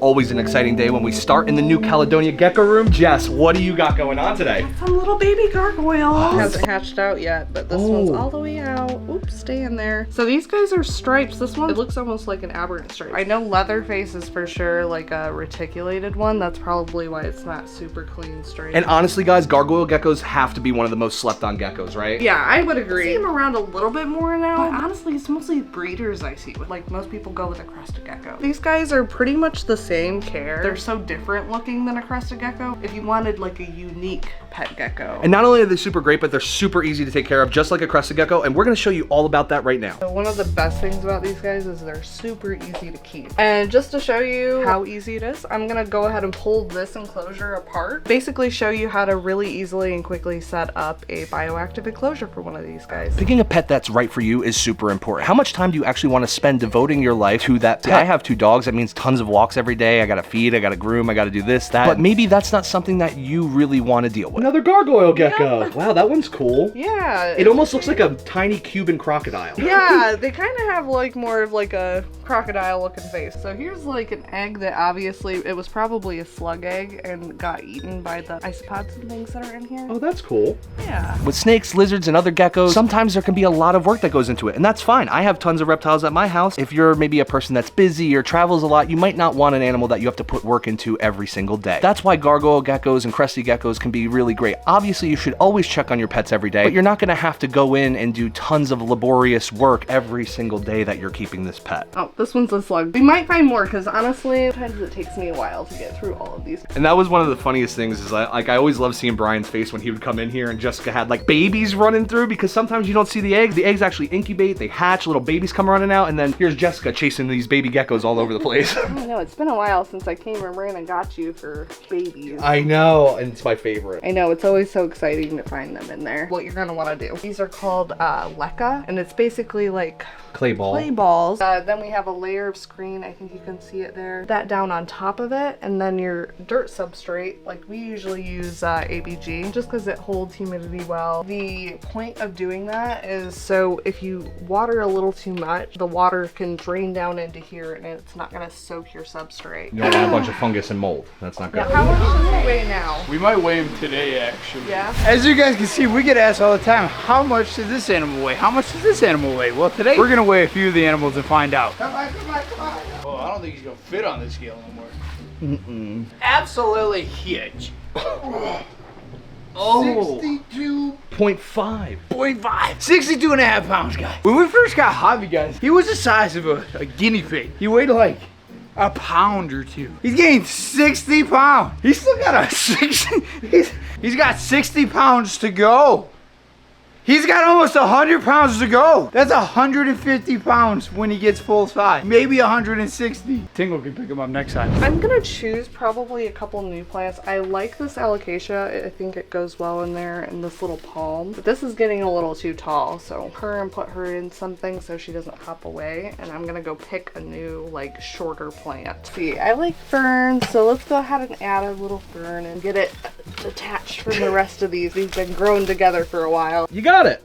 always an exciting day when we start in the New Caledonia Gecko room. Jess, what do you got going on today? Some little baby gargoyles. Hasn't hatched out yet, but this one's all the way out. Oops, stay in there. So these guys are stripes. This one, it looks almost like an aberrant stripe. I know Leatherface is for sure like a reticulated one. That's probably why it's not super clean stripe. And honestly, guys, gargoyle geckos have to be one of the most slept on geckos, right? Yeah, I would agree. I see them around a little bit more now, but honestly, it's mostly breeders I see with. Like, most people go with a crested gecko. These guys are pretty much the same care. They're so different looking than a crested gecko. If you wanted like a unique pet gecko. And not only are they super great, but they're super easy to take care of, just like a crested gecko, and we're gonna show you all about that right now. So one of the best things about these guys is they're super easy to keep. And just to show you how easy it is, I'm gonna go ahead and pull this enclosure apart. Basically show you how to really easily and quickly set up a bioactive enclosure for one of these guys. Picking a pet that's right for you is super important. How much time do you actually want to spend devoting your life to that pet? I have 2 dogs. That means tons of walks every day. I gotta feed, I gotta groom, I gotta do this, that. But maybe that's not something that you really want to deal with. Another gargoyle gecko. Yeah. Wow, that one's cool. Yeah. It almost looks like a tiny Cuban crocodile. Yeah, they kind of have like more of like a crocodile looking face. So here's like an egg that obviously it was probably a slug egg and got eaten by the isopods and things that are in here. Oh, that's cool. Yeah. With snakes, lizards, and other geckos, sometimes there can be a lot of work that goes into it, and that's fine. I have tons of reptiles at my house. If you're maybe a person that's busy or travels a lot, you might not want an animal that you have to put work into every single day. That's why gargoyle geckos and crested geckos can be really great. Obviously, you should always check on your pets every day, but you're not gonna have to go in and do tons of laborious work every single day that you're keeping this pet. Oh, this one's a slug. We might find more because honestly, sometimes it takes me a while to get through all of these. And that was one of the funniest things is I always love seeing Brian's face when he would come in here and Jessica had like babies running through, because sometimes you don't see the eggs. The eggs actually incubate, they hatch, little babies come running out, and then here's Jessica chasing these baby geckos all over the place. I know, it's been a while since I came and ran and got you for babies. I know, and it's my favorite. I know, it's always so exciting to find them in there. What you're gonna want to do. These are called leca, and it's basically like Clay balls. Then we have a layer of screen. I think you can see it there. That down on top of it, and then your dirt substrate. Like we usually use ABG just because it holds humidity well. The point of doing that is so if you water a little too much, the water can drain down into here and it's not gonna soak your substrate. You don't want a bunch of fungus and mold. That's not good. Yeah, how much does it weigh now? We might weigh him today, actually. Yeah. As you guys can see, we get asked all the time, how much does this animal weigh? How much does this animal weigh? Well, today we're gonna weigh a few of the animals and find out. Come on, come on, come on. Oh, I don't think he's gonna fit on this scale anymore. Absolutely huge. Oh. 62.5. 62 and a half pounds, guys. When we first got Javi, guys, he was the size of a guinea pig. He weighed like a pound or 2. He's gained 60 pounds. He's still got a 60, he's got 60 pounds to go. He's got almost 100 pounds to go. That's 150 pounds when he gets full size. Maybe 160. Tingle can pick him up next time. I'm gonna choose probably a couple new plants. I like this alocasia. I think it goes well in there, and this little palm. But this is getting a little too tall, so put her in something so she doesn't hop away. And I'm gonna go pick a new, like, shorter plant. See, I like ferns, so let's go ahead and add a little fern and get it detached from the rest of these. These have been growing together for a while. You got it.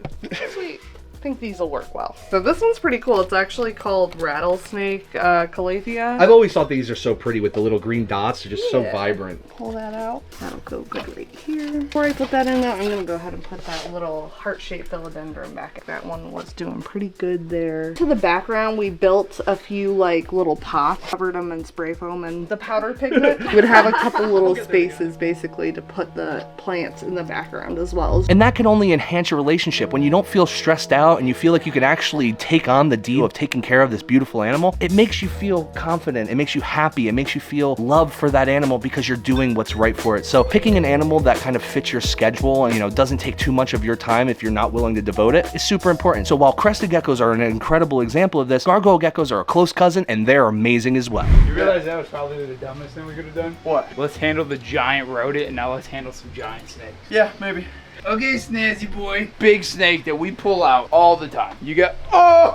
Sweet. I think these will work well. So this one's pretty cool. It's actually called rattlesnake calathea. I've always thought these are so pretty with the little green dots. They're just so vibrant. Pull that out. That'll go good right here. Before I put that in there, I'm gonna go ahead and put that little heart-shaped philodendron back. That one was doing pretty good there. To the background, we built a few like little pots, covered them in spray foam, and the powder pigment would have a couple little spaces basically to put the plants in the background as well. And that can only enhance your relationship. When you don't feel stressed out and you feel like you can actually take on the deal of taking care of this beautiful animal, it makes you feel confident, it makes you happy, it makes you feel love for that animal because you're doing what's right for it. So picking an animal that kind of fits your schedule and, you know, doesn't take too much of your time if you're not willing to devote it is super important. So while crested geckos are an incredible example of this, gargoyle geckos are a close cousin and they're amazing as well. You realize that was probably the dumbest thing we could have done? What? Let's handle the giant rodent and now let's handle some giant snakes. Yeah, maybe. Okay, Snazzy boy. Big snake that we pull out all the time. You got, oh!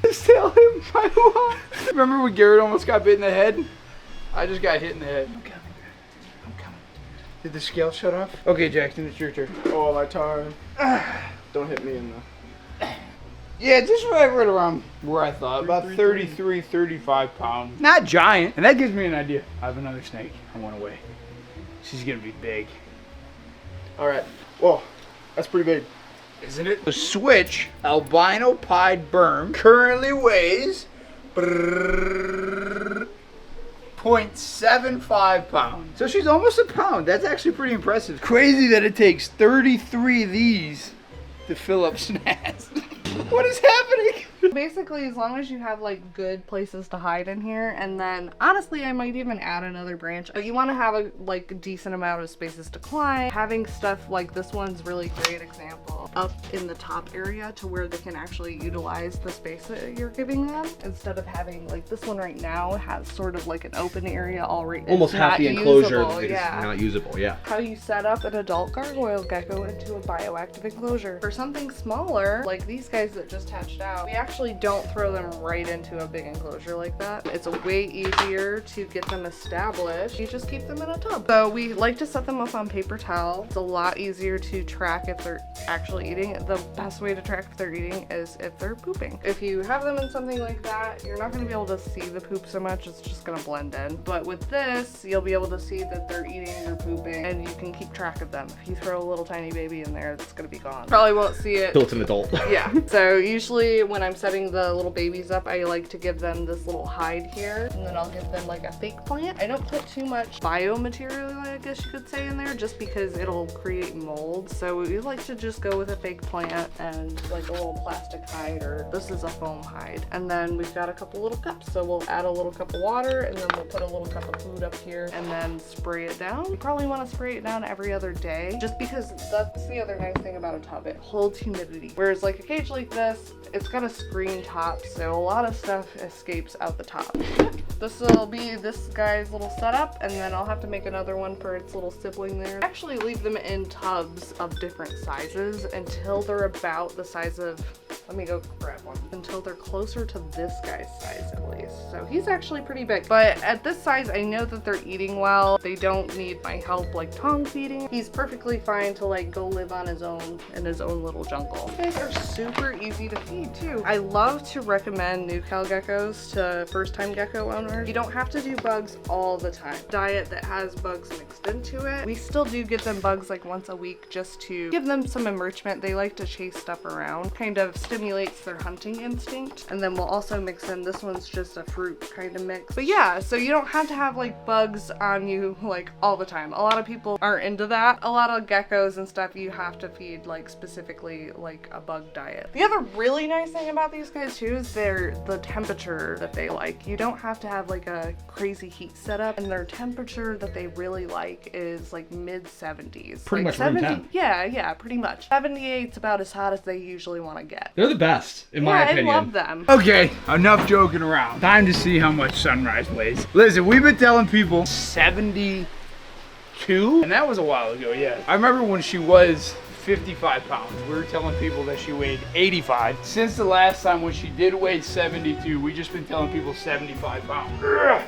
Just tell him, remember when Garrett almost got bit in the head? I just got hit in the head. I'm coming. I'm coming. Did the scale shut off? Okay, Jackson, it's your turn. Oh, my turn. Don't hit me in the... Yeah, just right around where I thought. About 33, 35 pounds. Not giant. And that gives me an idea. I have another snake I want to weigh. She's going to be big. All right. Whoa, that's pretty big. Isn't it? The Switch albino pied berm currently weighs 0.75 pounds. So she's almost a pound. That's actually pretty impressive. Crazy that it takes 33 of these to fill up Snaz. What is happening? Basically, as long as you have like good places to hide in here, and then honestly I might even add another branch. But you want to have a like decent amount of spaces to climb. Having stuff like this one's really great example up in the top area to where they can actually utilize the space that you're giving them, instead of having like this one right now has sort of like an open area already. Almost half the enclosure is yeah. not usable, yeah. How you set up an adult gargoyle gecko into a bioactive enclosure. For something smaller, like these guys that just hatched out, we actually don't throw them right into a big enclosure like that. It's a way easier to get them established. You just keep them in a tub. So we like to set them up on paper towel. It's a lot easier to track if they're actually eating. The best way to track if they're eating is if they're pooping. If you have them in something like that, you're not going to be able to see the poop so much. It's just going to blend in. But with this, you'll be able to see that they're eating or pooping, and you can keep track of them. If you throw a little tiny baby in there, it's going to be gone. Probably won't see it Till it's an adult. yeah. So usually when I'm setting the little babies up, I like to give them this little hide here, and then I'll give them like a fake plant. I don't put too much biomaterial, I guess you could say, in there, just because it'll create mold. So we like to just go with a fake plant and like a little plastic hide, or this is a foam hide. And then we've got a couple little cups. So we'll add a little cup of water, and then we'll put a little cup of food up here, and then spray it down. You probably want to spray it down every other day, just because that's the other nice thing about a tub. It holds humidity. Whereas like a cage like this, it's got a screen top, so a lot of stuff escapes out the top. This will be this guy's little setup, and then I'll have to make another one for its little sibling there. Actually leave them in tubs of different sizes until they're about the size of, let me go grab one, until they're closer to this guy's size at least. So he's actually pretty big, but at this size I know that they're eating well. They don't need my help like tongue feeding. He's perfectly fine to like go live on his own in his own little jungle. These guys are super easy to feed too. I love to recommend new-cal geckos to first-time gecko owners. You don't have to do bugs all the time. Diet that has bugs mixed into it. We still do give them bugs like once a week just to give them some enrichment. They like to chase stuff around. Kind of stimulates their hunting instinct. And then we'll also mix in, this one's just a fruit kind of mix. But yeah, so you don't have to have like bugs on you like all the time. A lot of people aren't into that. A lot of geckos and stuff you have to feed like specifically like a bug diet. The other really nice thing about these guys too is the temperature that they like. You don't have to have like a crazy heat setup, and their temperature that they really like is like mid 70s. Pretty like much room 70, temp. yeah, pretty much. 78's about as hot as they usually want to get. They're the best, in my opinion. I love them. Okay, enough joking around. Time to see how much Sunrise weighs. Listen, we've been telling people 72, and that was a while ago, yeah. I remember when she was 55 pounds. We were telling people that she weighed 85. Since the last time when she did weigh 72, we just been telling people 75 pounds. Ugh.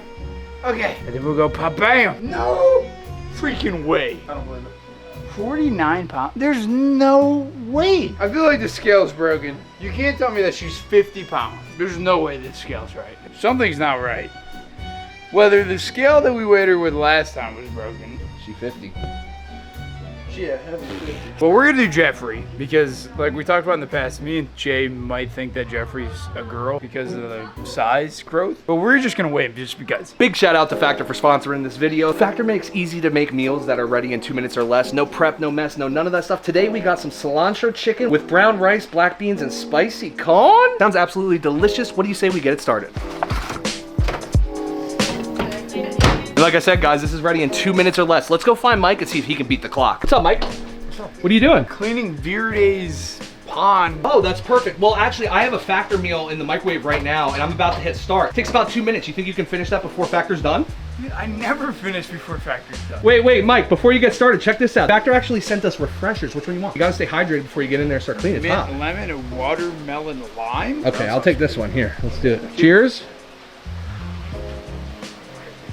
Okay, and then we'll go pa-bam. No freaking way. I don't believe it. 49 pounds? There's no way. I feel like the scale's broken. You can't tell me that she's 50 pounds. There's no way this scale's right. Something's not right. Whether the scale that we weighed her with last time was broken. She 50. Yeah, heavy 50. But we're gonna do Jeffrey because, like we talked about in the past, me and Jay might think that Jeffrey's a girl because of the size growth. But we're just gonna weigh him just because. Big shout out to Factor for sponsoring this video. Factor makes easy to make meals that are ready in 2 minutes or less. No prep, no mess, no none of that stuff. Today we got some cilantro chicken with brown rice, black beans, and spicy corn. Sounds absolutely delicious. What do you say we get it started? And like I said, guys, this is ready in 2 minutes or less. Let's go find Mike and see if he can beat the clock. What's up, Mike? What's up? What are you doing? Cleaning Virde's pond. Oh, that's perfect. Well, actually, I have a Factor meal in the microwave right now, and I'm about to hit start. It takes about 2 minutes. You think you can finish that before Factor's done? Dude, I never finish before Factor's done. Wait, Mike, before you get started, check this out. Factor actually sent us refreshers. Which one you want? You gotta stay hydrated before you get in there and start cleaning. It's hot. Mint, lemon, and watermelon lime? Okay, I'll take this one. Here, let's do it. Cheers.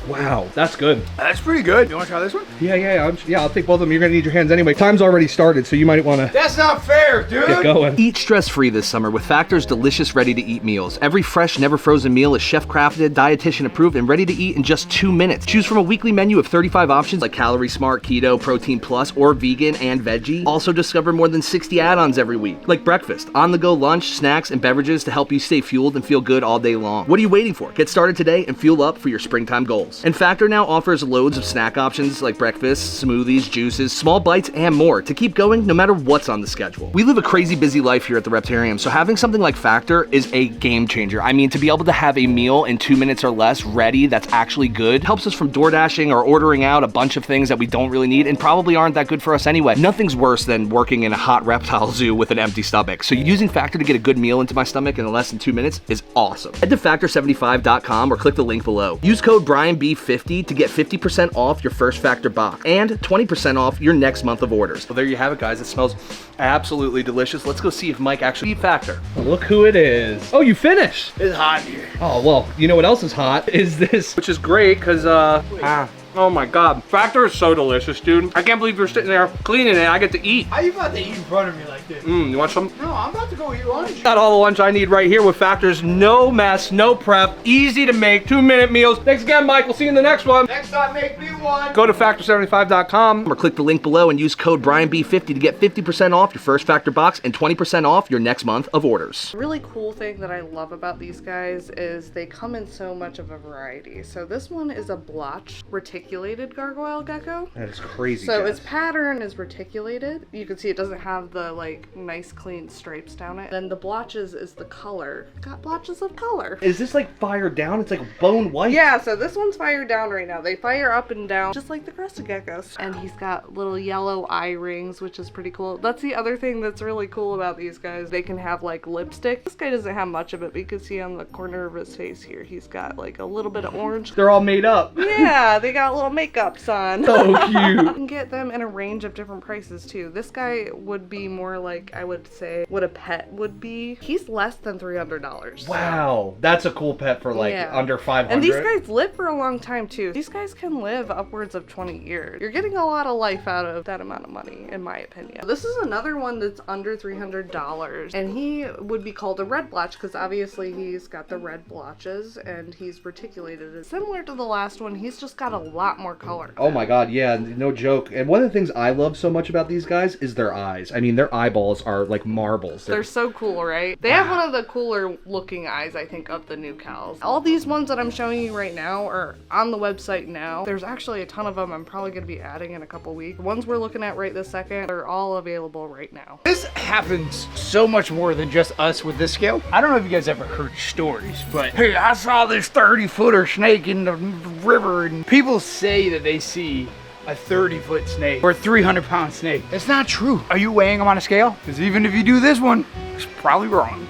Wow, that's good. That's pretty good. You want to try this one? Yeah, I'll take both of them. You're gonna need your hands anyway. Time's already started, so you might want to That's not fair, dude. get going. Eat stress-free this summer with Factor's delicious ready-to-eat meals. Every fresh, never frozen meal is chef-crafted, dietitian approved, and ready to eat in just 2 minutes. Choose from a weekly menu of 35 options like Calorie Smart, Keto, Protein Plus, or Vegan and Veggie. Also discover more than 60 add-ons every week, like breakfast, on-the-go lunch, snacks, and beverages to help you stay fueled and feel good all day long. What are you waiting for? Get started today and fuel up for your springtime goals. And Factor now offers loads of snack options like breakfast, smoothies, juices, small bites, and more to keep going no matter what's on the schedule. We live a crazy busy life here at the Reptarium, so having something like Factor is a game changer. I mean, to be able to have a meal in 2 minutes or less ready that's actually good helps us from door dashing or ordering out a bunch of things that we don't really need and probably aren't that good for us anyway. Nothing's worse than working in a hot reptile zoo with an empty stomach. So using Factor to get a good meal into my stomach in less than 2 minutes is awesome. Head to factor75.com or click the link below. Use code BrianB50 to get 50% off your first Factor box and 20% off your next month of orders. Well, there you have it, guys. It smells absolutely delicious. Let's go see if Mike actually eat Factor. Look who it is. Oh, you finished. It's hot here. Oh, well, you know what else is hot is this, which is great because, oh my God. Factor is so delicious, dude. I can't believe you're sitting there cleaning it. I get to eat. How you about to eat in front of me like this? You want some? No, I'm about to go eat lunch. Got all the lunch I need right here with Factor's no mess, no prep, easy to make, 2-minute meals. Thanks again, Mike. We'll see you in the next one. Next time, make me one. Go to factor75.com. Or click the link below and use code BrianB50 to get 50% off your first Factor box and 20% off your next month of orders. A really cool thing that I love about these guys is they come in so much of a variety. So this one is a blotch reticulated gargoyle gecko. That is crazy. So its pattern is reticulated. You can see it doesn't have the like nice clean stripes down it. Then the blotches is the color. Got blotches of color. Is this like fired down? It's like bone white. Yeah, so this one's fired down right now. They fire up and down just like the crested geckos. And he's got little yellow eye rings, which is pretty cool. That's the other thing that's really cool about these guys. They can have like lipstick. This guy doesn't have much of it, but you can see on the corner of his face here, he's got like a little bit of orange. They're all made up. Yeah, they got little makeups on. So cute. You can get them in a range of different prices too. This guy would be more like, I would say, what a pet would be. He's less than $300. Wow, that's a cool pet for like under 500. And these guys live for a long time too. These guys can live upwards of 20 years. You're getting a lot of life out of that amount of money, in my opinion. This is another one that's under $300, and he would be called a red blotch because obviously he's got the red blotches and he's reticulated. It's similar to the last one, he's just got a lot more color. Oh my God, yeah, no joke. And one of the things I love so much about these guys is their eyes. I mean, their eyeballs are like marbles. They're so cool, right? They have one of the cooler looking eyes, I think, of the new cows. All these ones that I'm showing you right now are on the website now. There's actually a ton of them I'm probably going to be adding in a couple weeks. The ones we're looking at right this second are all available right now. This happens so much more than just us with this scale. I don't know if you guys ever heard stories, but hey, I saw this 30-footer snake in the river, and people say that they see a 30-foot snake or a 300-pound snake. It's not true. Are you weighing them on a scale? Because even if you do this one, it's probably wrong.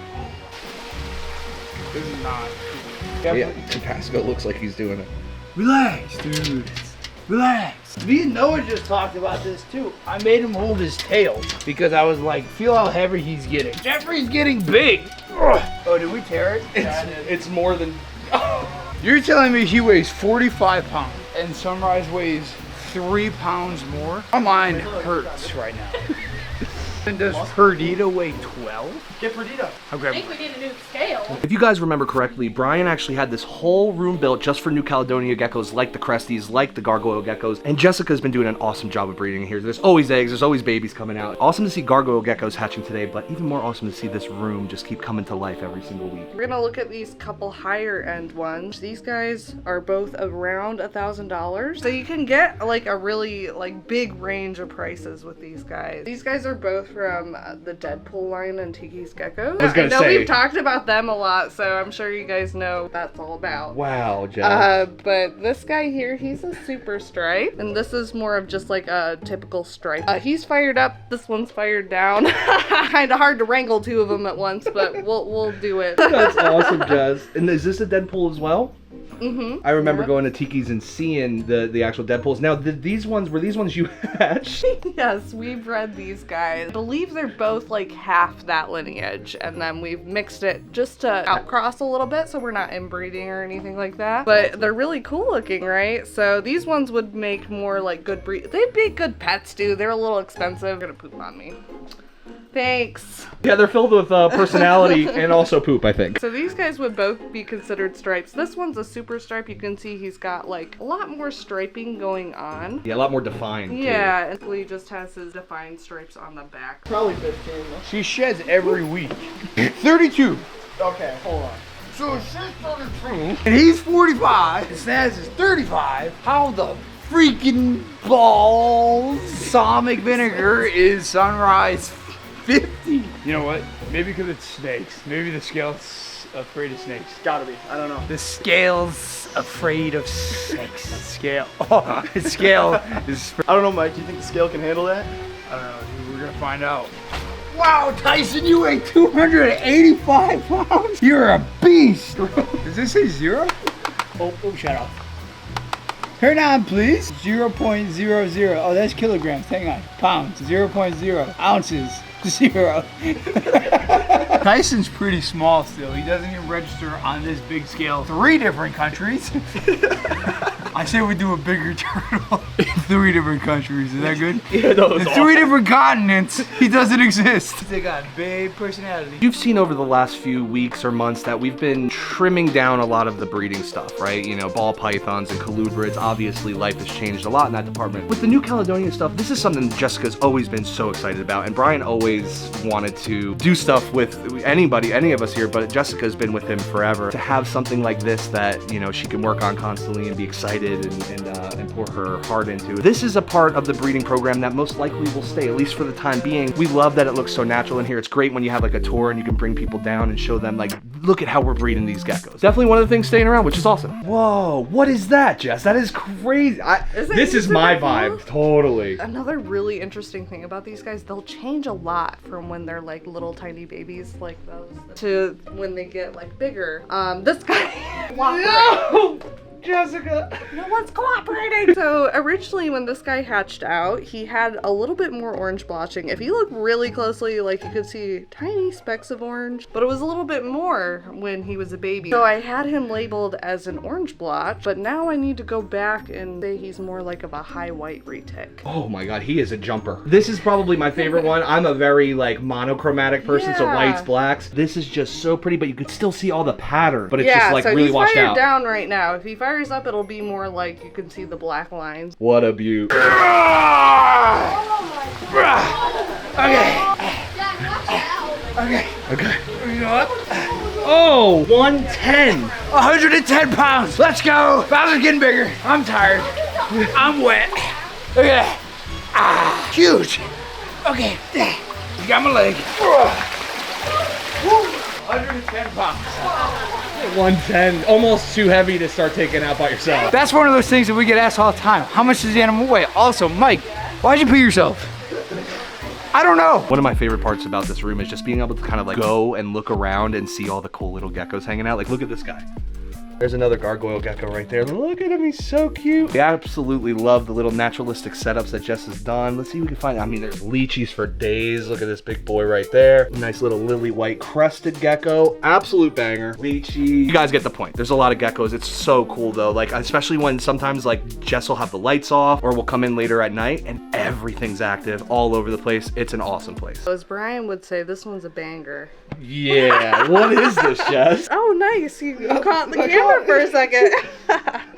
This is not true. Yeah, Tabasco looks like he's doing it. Relax, dude. Relax. Me and Noah just talked about this too. I made him hold his tail because I was like, feel how heavy he's getting. Jeffrey's getting big. Ugh. Oh, did we tear it? It's more than... You're telling me he weighs 45 pounds and Sunrise weighs 3 pounds more? My mind hurts right now. And does Perdita weigh 12? Get Perdita. Okay. I think we need a new scale. If you guys remember correctly, Brian actually had this whole room built just for New Caledonia geckos, like the Cresties, like the Gargoyle geckos, and Jessica's been doing an awesome job of breeding here. There's always eggs, there's always babies coming out. Awesome to see Gargoyle geckos hatching today, but even more awesome to see this room just keep coming to life every single week. We're gonna look at these couple higher end ones. These guys are both around $1,000. So you can get like a really like big range of prices with these guys. These guys are both from the Deadpool line and Tiki's Geckos. I know we've talked about them a lot, so I'm sure you guys know what that's all about. Wow, Jeff. But this guy here, he's a super stripe, and this is more of just like a typical stripe. He's fired up, this one's fired down. Kind of hard to wrangle two of them at once, but we'll do it. That's awesome, Jess. And is this a Deadpool as well? Mm-hmm. I remember going to Tiki's and seeing the actual Deadpools. Now, these ones, were these ones you hatched? Yes, we bred these guys. I believe they're both like half that lineage, and then we've mixed it just to outcross a little bit so we're not inbreeding or anything like that. But they're really cool looking, right? So these ones would make more like good breed. They'd be good pets, dude. They're a little expensive. They're gonna poop on me. Thanks. Yeah, they're filled with personality and also poop, I think. So these guys would both be considered stripes. This one's a super stripe. You can see he's got like a lot more striping going on. Yeah, a lot more defined. Too. Yeah, and he just has his defined stripes on the back. Probably 15 though. She sheds every week. 32. Okay, hold on. So she's 32. And he's 45. And Snaz is 35. How the freaking balsamic vinegar is Sunrise 50? You know what? Maybe because it's snakes. Maybe the scale's afraid of snakes. Gotta be. I don't know. The scale's afraid of snakes. Scale. Oh, the scale is. I don't know, Mike. Do you think the scale can handle that? I don't know. Dude, we're gonna find out. Wow, Tyson, you weigh 285 pounds. You're a beast. Does this say 0? Oh, shut up. Turn on, please. 0.00. Oh, that's kilograms. Hang on. Pounds. 0.0. Ounces. 0. Tyson's pretty small still. He doesn't even register on this big scale. 3 different countries. I say we do a bigger turtle in 3 different countries. Is that good? Yeah, no, In 3 different continents, he doesn't exist. They got big personality. You've seen over the last few weeks or months that we've been trimming down a lot of the breeding stuff, right? You know, ball pythons and colubrids. Obviously, life has changed a lot in that department. With the New Caledonia stuff, this is something Jessica's always been so excited about, and Brian always wanted to do stuff with anybody, any of us here, but Jessica's been with him forever. To have something like this that, you know, she can work on constantly and be excited and pour her heart into. This is a part of the breeding program that most likely will stay, at least for the time being. We love that it looks so natural in here. It's great when you have like a tour and you can bring people down and show them like, look at how we're breeding these geckos. Definitely one of the things staying around, which is awesome. Whoa, what is that, Jess? That is crazy. This is my vibe, totally. Another really interesting thing about these guys, they'll change a lot from when they're like little tiny babies like those to when they get like bigger. This guy. No! Jessica! No one's cooperating! So originally when this guy hatched out, he had a little bit more orange blotching. If you look really closely, like you could see tiny specks of orange, but it was a little bit more when he was a baby. So I had him labeled as an orange blotch, but now I need to go back and say he's more like of a high white retic. Oh my god, he is a jumper. This is probably my favorite one. I'm a very like monochromatic person, so whites, blacks. This is just so pretty, but you could still see all the pattern, but it's just like really washed out. So he's fired down right now. If he fires up, it'll be more like you can see the black lines. What a beaut. Okay. Okay. Okay. You know what? Oh, 110. 110 pounds. Let's go. Bowser's getting bigger. I'm tired. I'm wet. Look at that. Ah, huge. Okay. You got my leg. 110 pounds. 110. Almost too heavy to start taking out by yourself. That's one of those things that we get asked all the time. How much does the animal weigh? Also, Mike, why'd you pee yourself? I don't know. One of my favorite parts about this room is just being able to kind of like go and look around and see all the cool little geckos hanging out. Like, look at this guy. There's another gargoyle gecko right there. Look at him, he's so cute. We absolutely love the little naturalistic setups that Jess has done. Let's see if we can find, I mean, there's lychees for days. Look at this big boy right there. Nice little lily white crested gecko. Absolute banger. Lychee. You guys get the point. There's a lot of geckos. It's so cool though. Like, especially when sometimes like Jess will have the lights off or we'll come in later at night and everything's active all over the place. It's an awesome place. As Brian would say, this one's a banger. Yeah, what is this, Jess? Oh, nice. You caught the camera for a second.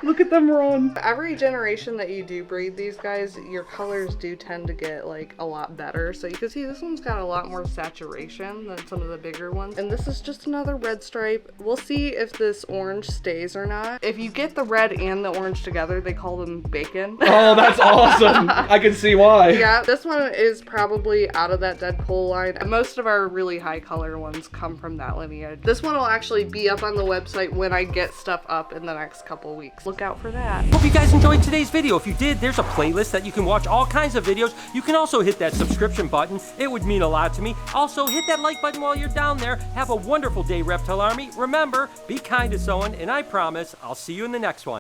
Look at them run. Every generation that you do breed these guys, your colors do tend to get like a lot better. So you can see this one's got a lot more saturation than some of the bigger ones. And this is just another red stripe. We'll see if this orange stays or not. If you get the red and the orange together, they call them bacon. Oh, that's awesome. I can see why. Yeah, this one is probably out of that Deadpool line. Most of our really high color ones come from that lineage. This one will actually be up on the website when I get stuff up in the next couple weeks. Look look out for that. Hope you guys enjoyed today's video. If you did, there's a playlist that you can watch all kinds of videos. You can also hit that subscription button. It would mean a lot to me. Also, hit that like button while you're down there. Have a wonderful day, Reptile Army. Remember, be kind to someone, and I promise I'll see you in the next one.